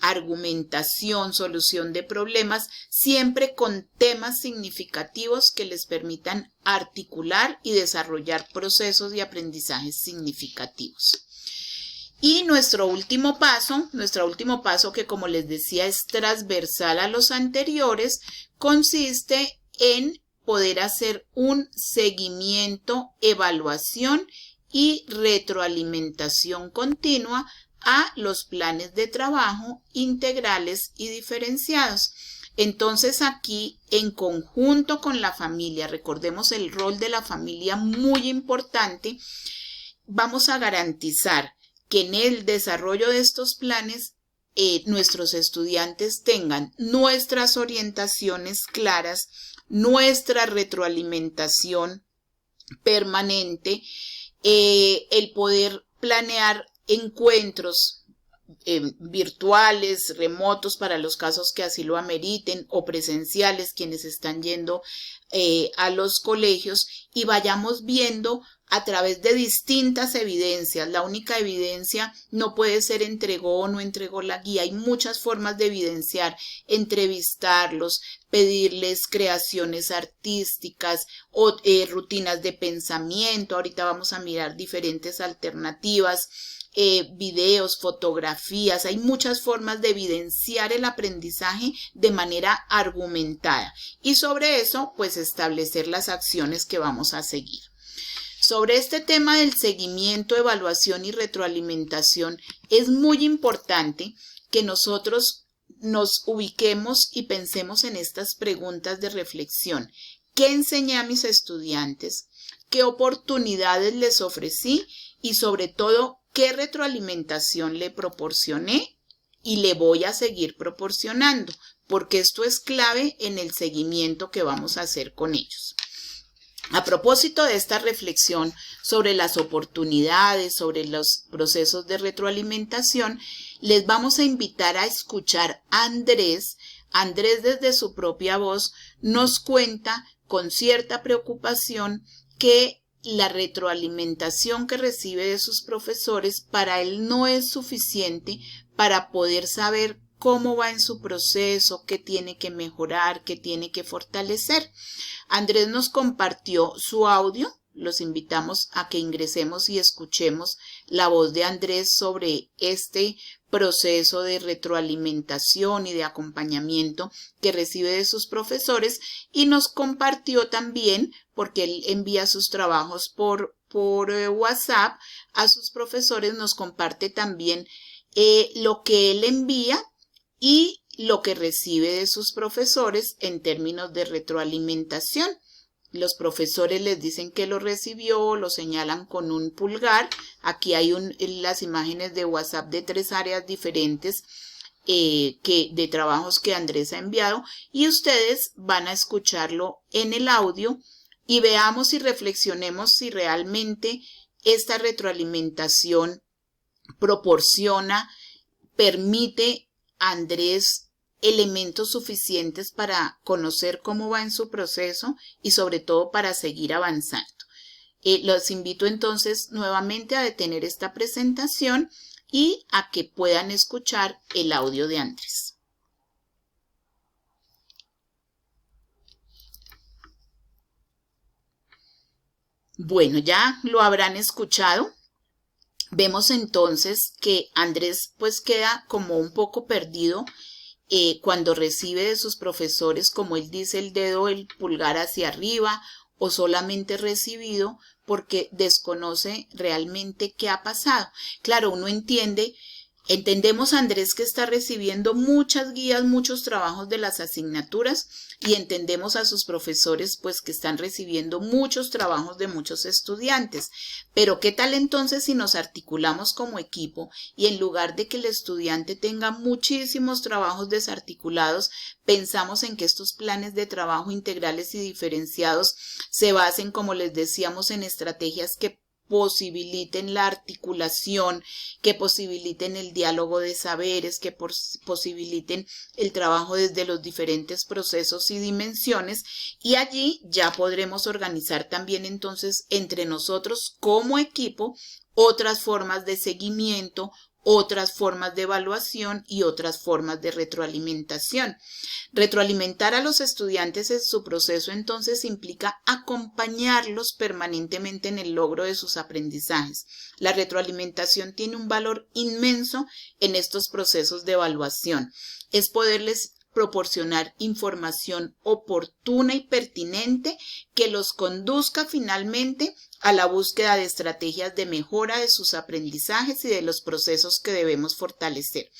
argumentación, solución de problemas, siempre con temas significativos que les permitan articular y desarrollar procesos de aprendizajes significativos. Y nuestro último paso, que como les decía es transversal a los anteriores, consiste en poder hacer un seguimiento, evaluación y retroalimentación continua a los planes de trabajo integrales y diferenciados. Entonces aquí, en conjunto con la familia, recordemos el rol de la familia muy importante, vamos a garantizar que en el desarrollo de estos planes nuestros estudiantes tengan nuestras orientaciones claras, nuestra retroalimentación permanente, el poder planear encuentros virtuales, remotos para los casos que así lo ameriten, o presenciales quienes están yendo a los colegios, y vayamos viendo a través de distintas evidencias. La única evidencia no puede ser entregó o no entregó la guía. Hay muchas formas de evidenciar: entrevistarlos, pedirles creaciones artísticas o rutinas de pensamiento. Ahorita vamos a mirar diferentes alternativas. Videos, fotografías. Hay muchas formas de evidenciar el aprendizaje de manera argumentada, y sobre eso pues establecer las acciones que vamos a seguir. Sobre este tema del seguimiento, evaluación y retroalimentación, es muy importante que nosotros nos ubiquemos y pensemos en estas preguntas de reflexión. ¿Qué enseñé a mis estudiantes? ¿Qué oportunidades les ofrecí? Y sobre todo, ¿qué retroalimentación le proporcioné y le voy a seguir proporcionando? Porque esto es clave en el seguimiento que vamos a hacer con ellos. A propósito de esta reflexión sobre las oportunidades, sobre los procesos de retroalimentación, les vamos a invitar a escuchar a Andrés. Andrés, desde su propia voz, nos cuenta con cierta preocupación que la retroalimentación que recibe de sus profesores para él no es suficiente para poder saber cómo va en su proceso, qué tiene que mejorar, qué tiene que fortalecer. Andrés nos compartió su audio. Los invitamos a que ingresemos y escuchemos la voz de Andrés sobre este proceso de retroalimentación y de acompañamiento que recibe de sus profesores, y nos compartió también, porque él envía sus trabajos por WhatsApp a sus profesores, nos comparte también lo que él envía y lo que recibe de sus profesores en términos de retroalimentación. Los profesores les dicen que lo recibió, lo señalan con un pulgar. Aquí hay las imágenes de WhatsApp de 3 áreas diferentes de trabajos que Andrés ha enviado, y ustedes van a escucharlo en el audio y veamos y reflexionemos si realmente esta retroalimentación proporciona, permite a Andrés elementos suficientes para conocer cómo va en su proceso y sobre todo para seguir avanzando. Los invito entonces nuevamente a detener esta presentación y a que puedan escuchar el audio de Andrés. Bueno, ya lo habrán escuchado. Vemos entonces que Andrés pues queda como un poco perdido cuando recibe de sus profesores, como él dice, el dedo, el pulgar hacia arriba, o solamente recibido, porque desconoce realmente qué ha pasado. Claro, uno entendemos a Andrés que está recibiendo muchas guías, muchos trabajos de las asignaturas, y entendemos a sus profesores pues que están recibiendo muchos trabajos de muchos estudiantes. Pero ¿qué tal entonces si nos articulamos como equipo y en lugar de que el estudiante tenga muchísimos trabajos desarticulados, pensamos en que estos planes de trabajo integrales y diferenciados se basen, como les decíamos, en estrategias que posibiliten la articulación, que posibiliten el diálogo de saberes, que posibiliten el trabajo desde los diferentes procesos y dimensiones, y allí ya podremos organizar también entonces entre nosotros como equipo otras formas de seguimiento, otras formas de evaluación y otras formas de retroalimentación. Retroalimentar a los estudiantes en su proceso entonces implica acompañarlos permanentemente en el logro de sus aprendizajes. La retroalimentación tiene un valor inmenso en estos procesos de evaluación. Es poderles proporcionar información oportuna y pertinente que los conduzca finalmente a la búsqueda de estrategias de mejora de sus aprendizajes y de los procesos que debemos fortalecer.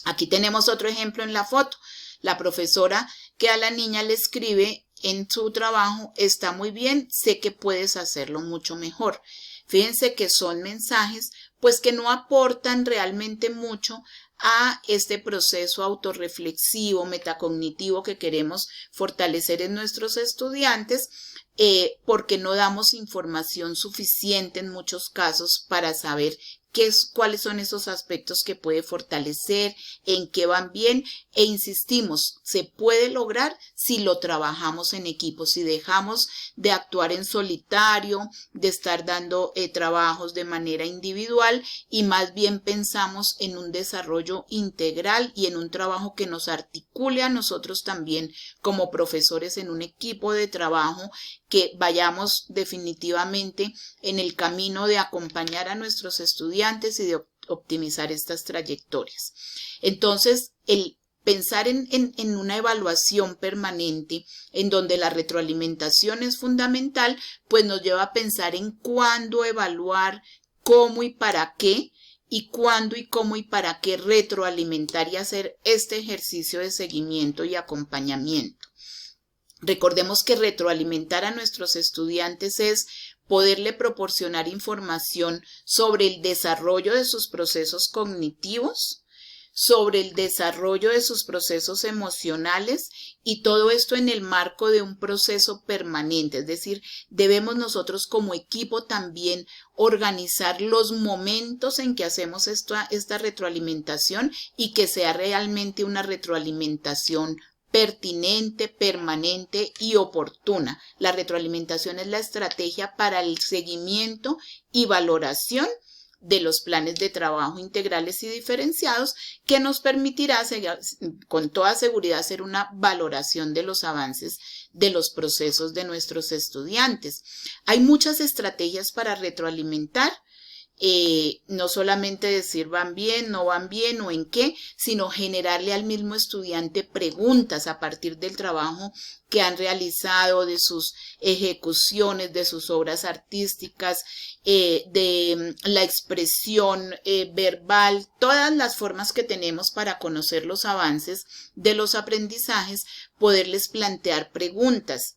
Aquí tenemos otro ejemplo en la foto. La profesora que a la niña le escribe en su trabajo: está muy bien, sé que puedes hacerlo mucho mejor. Fíjense que son mensajes pues que no aportan realmente mucho a este proceso autorreflexivo, metacognitivo que queremos fortalecer en nuestros estudiantes, porque no damos información suficiente en muchos casos para saber cuáles son esos aspectos que puede fortalecer, en qué van bien, e insistimos, se puede lograr si lo trabajamos en equipo, si dejamos de actuar en solitario, de estar dando trabajos de manera individual y más bien pensamos en un desarrollo integral y en un trabajo que nos articule a nosotros también como profesores en un equipo de trabajo, que vayamos definitivamente en el camino de acompañar a nuestros estudiantes y de optimizar estas trayectorias. Entonces, el pensar en una evaluación permanente en donde la retroalimentación es fundamental, pues nos lleva a pensar en cuándo evaluar, cómo y para qué, y cuándo y cómo y para qué retroalimentar y hacer este ejercicio de seguimiento y acompañamiento. Recordemos que retroalimentar a nuestros estudiantes es poderle proporcionar información sobre el desarrollo de sus procesos cognitivos, sobre el desarrollo de sus procesos emocionales, y todo esto en el marco de un proceso permanente. Es decir, debemos nosotros como equipo también organizar los momentos en que hacemos esta retroalimentación y que sea realmente una retroalimentación pertinente, permanente y oportuna. La retroalimentación es la estrategia para el seguimiento y valoración de los planes de trabajo integrales y diferenciados, que nos permitirá con toda seguridad hacer una valoración de los avances de los procesos de nuestros estudiantes. Hay muchas estrategias para retroalimentar. No solamente decir van bien, no van bien o en qué, sino generarle al mismo estudiante preguntas a partir del trabajo que han realizado, de sus ejecuciones, de sus obras artísticas, de la expresión verbal, todas las formas que tenemos para conocer los avances de los aprendizajes, poderles plantear preguntas.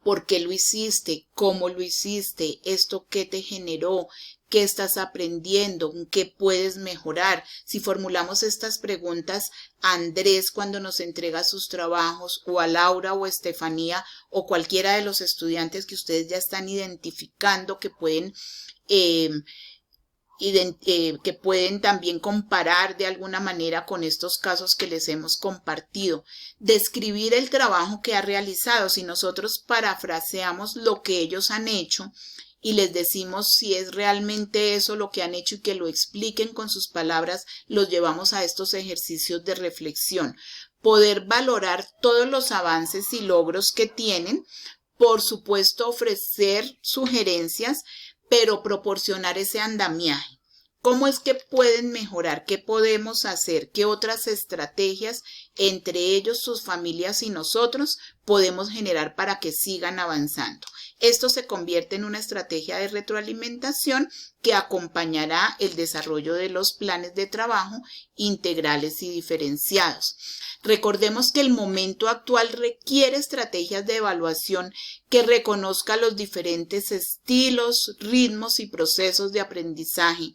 ¿Por qué lo hiciste? ¿Cómo lo hiciste? ¿Esto qué te generó? ¿Qué estás aprendiendo? ¿Qué puedes mejorar? Si formulamos estas preguntas a Andrés cuando nos entrega sus trabajos, o a Laura o a Estefanía, o cualquiera de los estudiantes que ustedes ya están identificando que pueden también comparar de alguna manera con estos casos que les hemos compartido. Describir el trabajo que ha realizado. Si nosotros parafraseamos lo que ellos han hecho y les decimos si es realmente eso lo que han hecho y que lo expliquen con sus palabras, los llevamos a estos ejercicios de reflexión. Poder valorar todos los avances y logros que tienen, por supuesto ofrecer sugerencias, pero proporcionar ese andamiaje. ¿Cómo es que pueden mejorar? ¿Qué podemos hacer? ¿Qué otras estrategias entre ellos, sus familias y nosotros podemos generar para que sigan avanzando? Esto se convierte en una estrategia de retroalimentación que acompañará el desarrollo de los planes de trabajo integrales y diferenciados. Recordemos que el momento actual requiere estrategias de evaluación que reconozcan los diferentes estilos, ritmos y procesos de aprendizaje,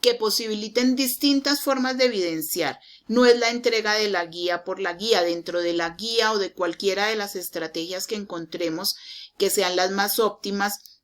que posibiliten distintas formas de evidenciar. No es la entrega de la guía por la guía. Dentro de la guía o de cualquiera de las estrategias que encontremos que sean las más óptimas,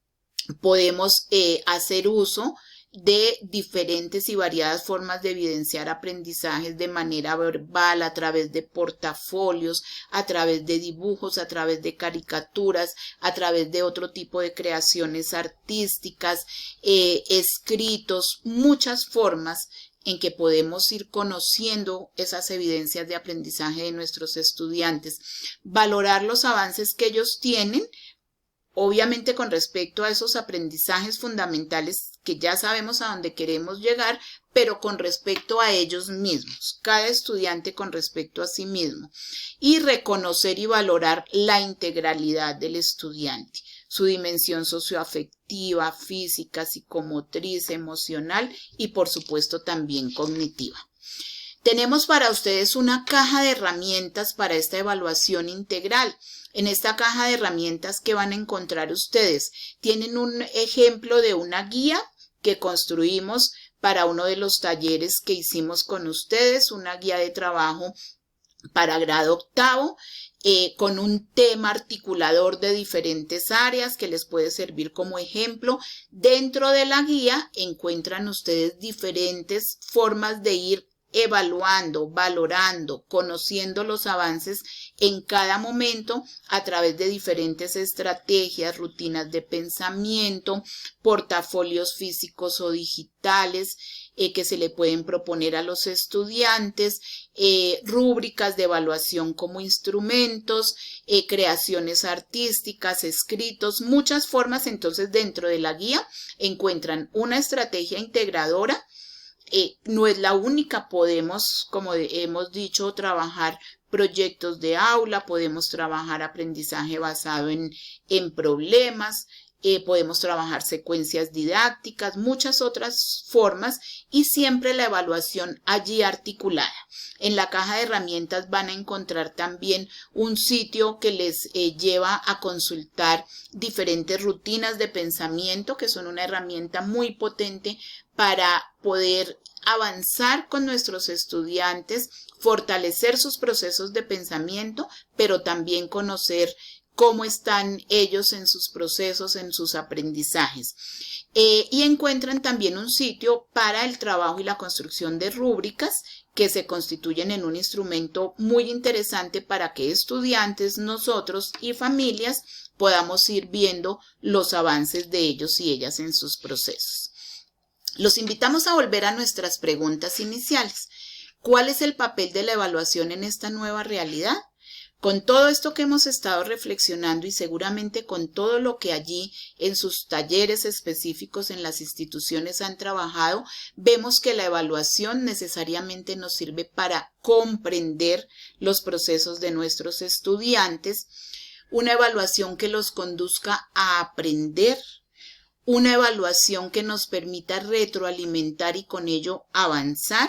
podemos hacer uso de diferentes y variadas formas de evidenciar aprendizajes de manera verbal, a través de portafolios, a través de dibujos, a través de caricaturas, a través de otro tipo de creaciones artísticas, escritos, muchas formas en que podemos ir conociendo esas evidencias de aprendizaje de nuestros estudiantes, valorar los avances que ellos tienen, obviamente con respecto a esos aprendizajes fundamentales que ya sabemos a dónde queremos llegar, pero con respecto a ellos mismos, cada estudiante con respecto a sí mismo, y reconocer y valorar la integralidad del estudiante, su dimensión socioafectiva, física, psicomotriz, emocional y por supuesto también cognitiva. Tenemos para ustedes una caja de herramientas para esta evaluación integral. En esta caja de herramientas que van a encontrar ustedes, tienen un ejemplo de una guía que construimos para uno de los talleres que hicimos con ustedes, una guía de trabajo para grado octavo, con un tema articulador de diferentes áreas que les puede servir como ejemplo. Dentro de la guía encuentran ustedes diferentes formas de ir evaluando, valorando, conociendo los avances en cada momento a través de diferentes estrategias, rutinas de pensamiento, portafolios físicos o digitales que se le pueden proponer a los estudiantes, rúbricas de evaluación como instrumentos, creaciones artísticas, escritos, muchas formas. Entonces, dentro de la guía encuentran una estrategia integradora. No es la única, podemos, como hemos dicho, trabajar proyectos de aula, podemos trabajar aprendizaje basado en problemas, podemos trabajar secuencias didácticas, muchas otras formas y siempre la evaluación allí articulada. En la caja de herramientas van a encontrar también un sitio que les lleva a consultar diferentes rutinas de pensamiento, que son una herramienta muy potente para poder avanzar con nuestros estudiantes, fortalecer sus procesos de pensamiento, pero también conocer cómo están ellos en sus procesos, en sus aprendizajes. Y encuentran también un sitio para el trabajo y la construcción de rúbricas que se constituyen en un instrumento muy interesante para que estudiantes, nosotros y familias podamos ir viendo los avances de ellos y ellas en sus procesos. Los invitamos a volver a nuestras preguntas iniciales. ¿Cuál es el papel de la evaluación en esta nueva realidad? Con todo esto que hemos estado reflexionando y seguramente con todo lo que allí en sus talleres específicos en las instituciones han trabajado, vemos que la evaluación necesariamente nos sirve para comprender los procesos de nuestros estudiantes, una evaluación que los conduzca a aprender, una evaluación que nos permita retroalimentar y con ello avanzar,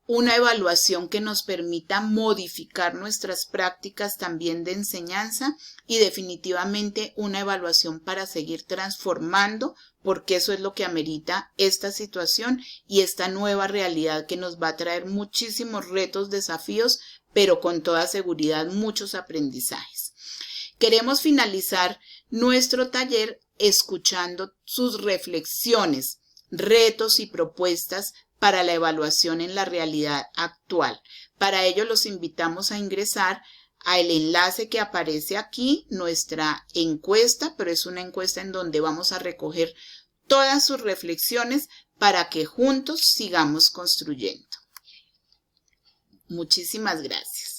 una evaluación que nos permita modificar nuestras prácticas también de enseñanza y definitivamente una evaluación para seguir transformando, porque eso es lo que amerita esta situación y esta nueva realidad que nos va a traer muchísimos retos, desafíos, pero con toda seguridad muchos aprendizajes. Queremos finalizar nuestro taller escuchando sus reflexiones, retos y propuestas para la evaluación en la realidad actual. Para ello los invitamos a ingresar al enlace que aparece aquí, nuestra encuesta, pero es una encuesta en donde vamos a recoger todas sus reflexiones para que juntos sigamos construyendo. Muchísimas gracias.